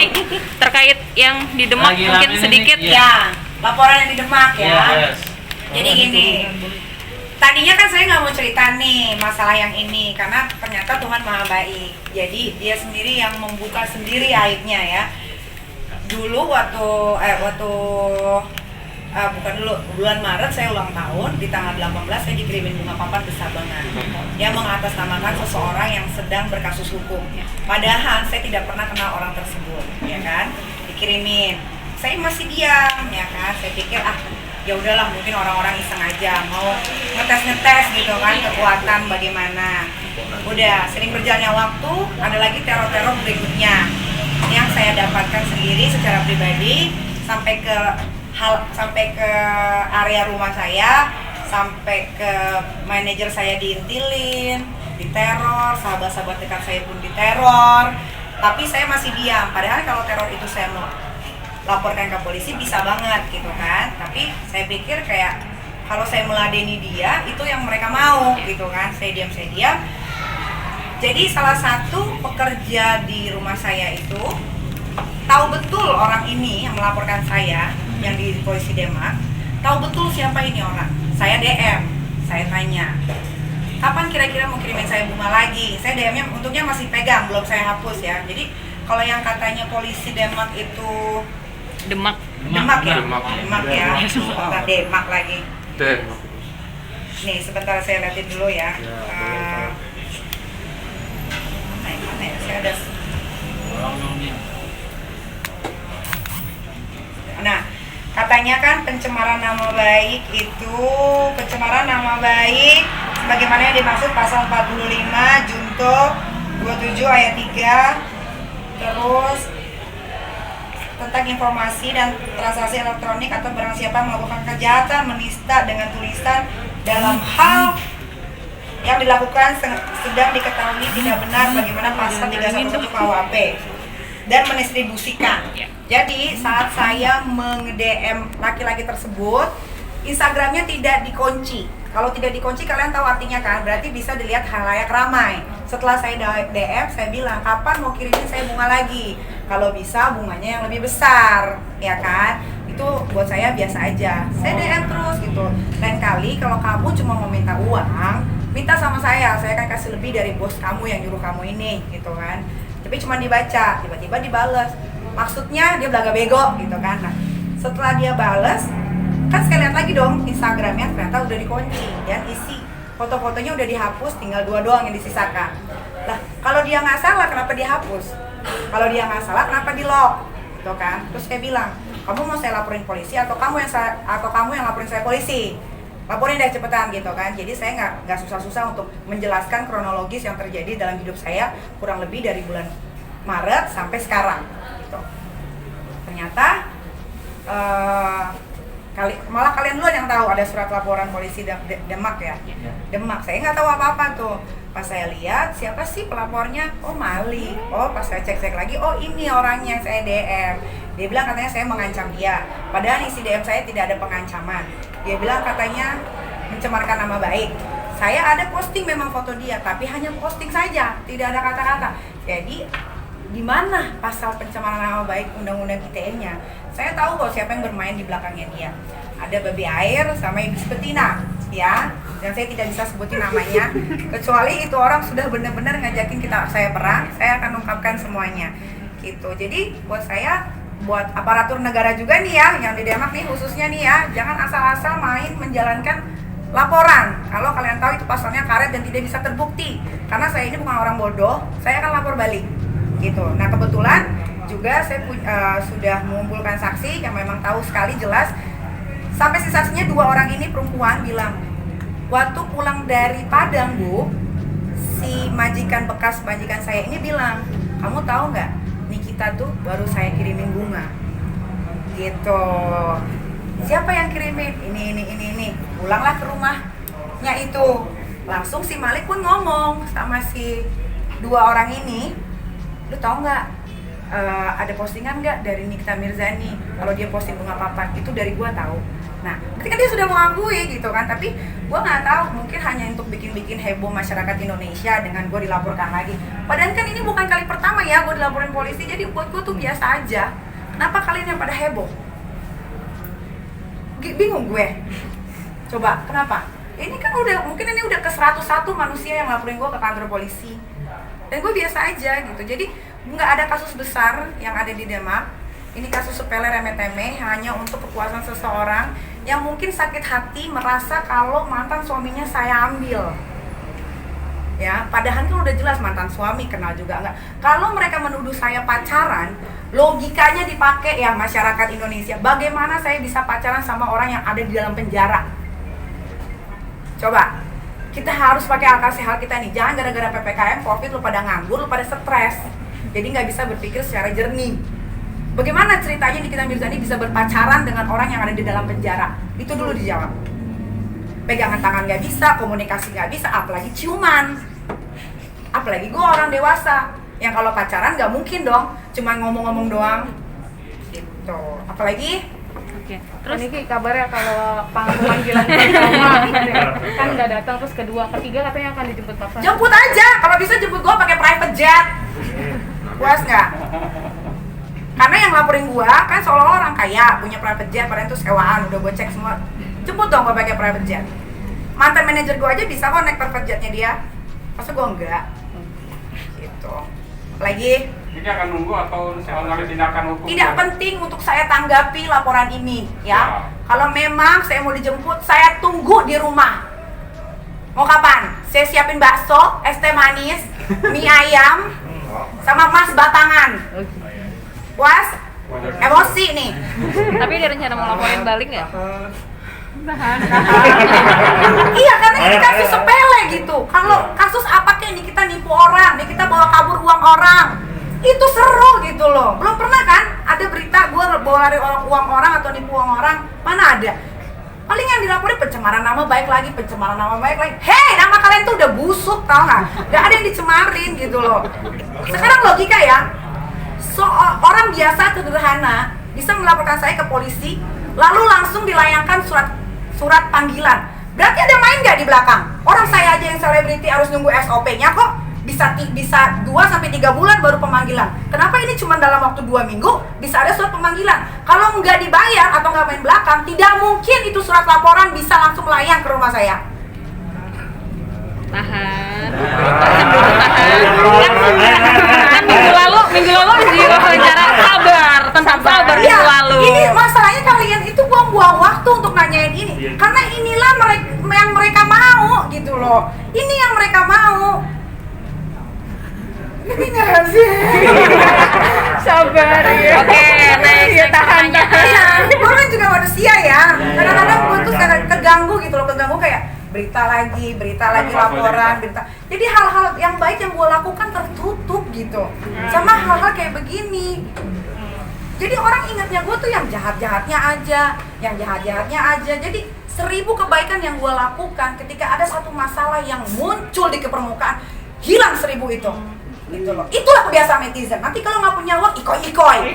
nih terkait yang di Demak mungkin sedikit ya. Laporan yang di Demak ya. Yes. Jadi gini, tadinya kan saya nggak mau cerita nih masalah yang ini karena ternyata Tuhan Maha Baik. Jadi dia sendiri yang membuka sendiri aibnya ya. Dulu bukan dulu, bulan Maret saya ulang tahun, di tanggal 18 saya dikirimin bunga papan besar banget. Dia mengatasnamakan seseorang yang sedang berkasus hukum. Padahal saya tidak pernah kenal orang tersebut, ya kan? Dikirimin. Saya masih diam, ya kan? Saya pikir ya udahlah, mungkin orang-orang iseng aja mau ngetes gitu kan kekuatan bagaimana. Udah sering berjalannya waktu, ada lagi teror-teror berikutnya yang saya dapatkan sendiri secara pribadi sampai ke area rumah saya, sampai ke manajer saya diintilin, diteror, sahabat-sahabat dekat saya pun diteror. Tapi saya masih diam. Padahal kalau teror itu saya mau laporkan ke polisi bisa banget gitu kan. Tapi saya pikir kayak kalau saya meladeni dia itu yang mereka mau gitu kan. Saya diam. Jadi salah satu pekerja di rumah saya itu tahu betul orang ini yang melaporkan saya yang di polisi Demak, tahu betul siapa ini orang. Saya DM, saya tanya, kapan kira-kira mau kirimin saya bunga lagi? Saya DM-nya untuknya masih pegang, belum saya hapus ya. Jadi kalau yang katanya polisi Demak itu Demak ya, sebentar Demak lagi. Nih sebentar saya liatin dulu ya. Mana ya? Saya ada. Nah, katanya kan pencemaran nama baik sebagaimana yang dimaksud pasal 45 Junto 27 ayat 3, terus tentang informasi dan transaksi elektronik atau barang siapa melakukan kejahatan menista dengan tulisan dalam hal yang dilakukan sedang diketahui tidak benar bagaimana pasal 311 KUHP dan mendistribusikan. Jadi saat saya meng-DM laki-laki tersebut, Instagramnya tidak dikunci. Kalau tidak dikunci kalian tahu artinya kan, berarti bisa dilihat halayak ramai. Setelah saya DM, saya bilang, kapan mau kirimin saya bunga lagi? Kalau bisa bunganya yang lebih besar, ya kan? Itu buat saya biasa aja. Saya DM terus gitu. Lain kali kalau kamu cuma mau minta uang, minta sama saya akan kasih lebih dari bos kamu yang nyuruh kamu ini, gitu kan? Tapi cuma dibaca, tiba-tiba dibales. Maksudnya dia belaga bego gitu kan. Nah, setelah dia bales, kan saya lihat lagi dong Instagramnya ternyata udah dikunci dan isi foto-fotonya udah dihapus, tinggal 2 doang yang disisakan. Lah, kalau dia nggak salah kenapa dihapus? Kalau dia nggak salah kenapa di-lock? Gitu kan. Terus saya bilang, kamu mau saya laporin polisi atau kamu yang laporin saya polisi? Laporin deh cepetan gitu kan. Jadi saya nggak susah-susah untuk menjelaskan kronologis yang terjadi dalam hidup saya kurang lebih dari bulan Maret sampai sekarang gitu. Ternyata malah kalian duluan yang tahu ada surat laporan polisi Demak ya. Demak, saya nggak tahu apa-apa tuh. Pas saya lihat siapa sih pelapornya, oh Mali. Oh pas saya cek lagi, oh ini orangnya yang saya DM. Dia bilang katanya saya mengancam dia, padahal isi DM saya tidak ada pengancaman. Dia bilang katanya mencemarkan nama baik. Saya ada posting memang foto dia, tapi hanya posting saja, tidak ada kata-kata. Jadi di mana pasal pencemaran nama baik undang-undang ITE-nya? Saya tahu kok siapa yang bermain di belakangnya dia. Ada babi air sama iblis betina, ya. Dan saya tidak bisa sebutin namanya, kecuali itu orang sudah benar-benar ngajakin saya perang, saya akan ungkapkan semuanya. Gitu. Jadi buat saya, buat aparatur negara juga nih ya, yang di Demak nih khususnya nih ya, jangan asal-asal main menjalankan laporan. Kalau kalian tahu itu pasalnya karet dan tidak bisa terbukti. Karena saya ini bukan orang bodoh, saya akan lapor balik. Gitu. Nah kebetulan juga saya sudah mengumpulkan saksi yang memang tahu sekali jelas. Sampai si saksinya 2 orang ini perempuan bilang, waktu pulang dari Padang Bu, si bekas majikan saya ini bilang, kamu tahu nggak, Nikita tuh baru saya kirimin bunga. Gitu. Siapa yang kirimin? Ini. Pulanglah ke rumahnya itu. Langsung si Malik pun ngomong sama si 2 orang ini, lu tahu nggak ada postingan nggak dari Nikita Mirzani? Kalau dia posting bunga papan itu dari gua tahu. Nah, ketika dia sudah mengakui gitu kan, tapi gua nggak tahu, mungkin hanya untuk bikin heboh masyarakat Indonesia dengan gua dilaporkan lagi. Padahal kan ini bukan kali pertama ya gue dilaporin polisi, jadi buat gue tuh biasa aja. Kenapa kalian yang pada heboh? Bingung gue. Coba, kenapa? Ini kan mungkin ini udah ke 101 manusia yang laporin gue ke kantor polisi. Dan gue biasa aja gitu. Jadi nggak ada kasus besar yang ada di Demak. Ini kasus sepele remeh-temeh hanya untuk kepuasan seseorang yang mungkin sakit hati merasa kalau mantan suaminya saya ambil. Ya, padahal kan udah jelas mantan suami, kenal juga enggak. Kalau mereka menuduh saya pacaran, logikanya dipakai ya masyarakat Indonesia. Bagaimana saya bisa pacaran sama orang yang ada di dalam penjara? Coba, kita harus pakai akal sehat kita nih. Jangan gara-gara PPKM, Covid, lu pada nganggur, lu pada stres. Jadi nggak bisa berpikir secara jernih. Bagaimana ceritanya Nikita Mirzani bisa berpacaran dengan orang yang ada di dalam penjara? Itu dulu dijawab. Pegangan tangan nggak bisa, komunikasi nggak bisa, apalagi ciuman. Apalagi gue orang dewasa, yang kalau pacaran nggak mungkin dong, cuma ngomong-ngomong doang. Gitu. Apalagi? Oke. Terus ini kabarnya kalau panggilan pertama kan nggak datang, terus kedua, ketiga katanya akan dijemput paksa. Jemput aja, kalau bisa jemput gue pakai private jet. Puas nggak? Karena yang laporin gua kan seolah-olah orang kaya, punya private jet, padahal itu sewaan, udah gua cek semua. Jemput dong gua pakai private jet. Mantan manajer gua aja bisa kok naik private jetnya dia. Masa gua enggak? Gitu. Lagi? Ini akan nunggu atau mengambil tindakan hukum? Tidak penting untuk saya tanggapi laporan ini, ya. Kalau memang saya mau dijemput, saya tunggu di rumah. Mau kapan? Saya siapin bakso, es teh manis, mie ayam, sama mas batangan. Puas? Emosi nih. Tapi ada rencana mau laporin balik nggak? Iya, karena ini kasus sepele gitu. Kalau kasus apa kayak ini kita nipu orang, nih kita bawa kabur uang orang, itu seru gitu loh. Belum pernah kan ada berita gue bawa lari uang orang atau nipu uang orang? Mana ada? Paling yang dilaporin pencemaran nama baik lagi, pencemaran nama baik lagi. Hei, nama kalian tuh udah busuk, tau nggak? Gak ada yang dicemarin gitu loh. Sekarang logika ya. Orang biasa sederhana bisa melaporkan saya ke polisi, lalu langsung dilayangkan surat panggilan. Berarti ada main nggak di belakang? Orang saya aja yang selebriti harus nunggu SOP-nya kok bisa 2-3 bulan baru pemanggilan. Kenapa ini cuma dalam waktu 2 minggu bisa ada surat pemanggilan? Kalau nggak dibayar atau nggak main belakang, tidak mungkin itu surat laporan bisa langsung melayang ke rumah saya. Tahan dulu, kan minggu lalu di wawancara sabar tentang sabar minggu lalu. Ini masalahnya kalian itu buang-buang waktu untuk nanyain ini, karena inilah yang mereka mau gitu loh. Ini yang mereka mau. Ini nggak sih? Sabar ya. Oke, next pertanyaan. Iya, orang juga manusia ya. Kadang-kadang gue tuh keganggu gitu loh, keganggu kayak berita lagi laporan, berita. Jadi hal-hal yang baik yang gue lakukan tertutup gitu. Sama hal-hal kayak begini. Jadi orang ingatnya gue tuh yang jahat-jahatnya aja, Jadi 1000 kebaikan yang gue lakukan, ketika ada satu masalah yang muncul di permukaan, hilang 1000 itu. Gitu loh. Itulah kebiasaan netizen. Nanti kalau nggak punya uang, ikoi-ikoi.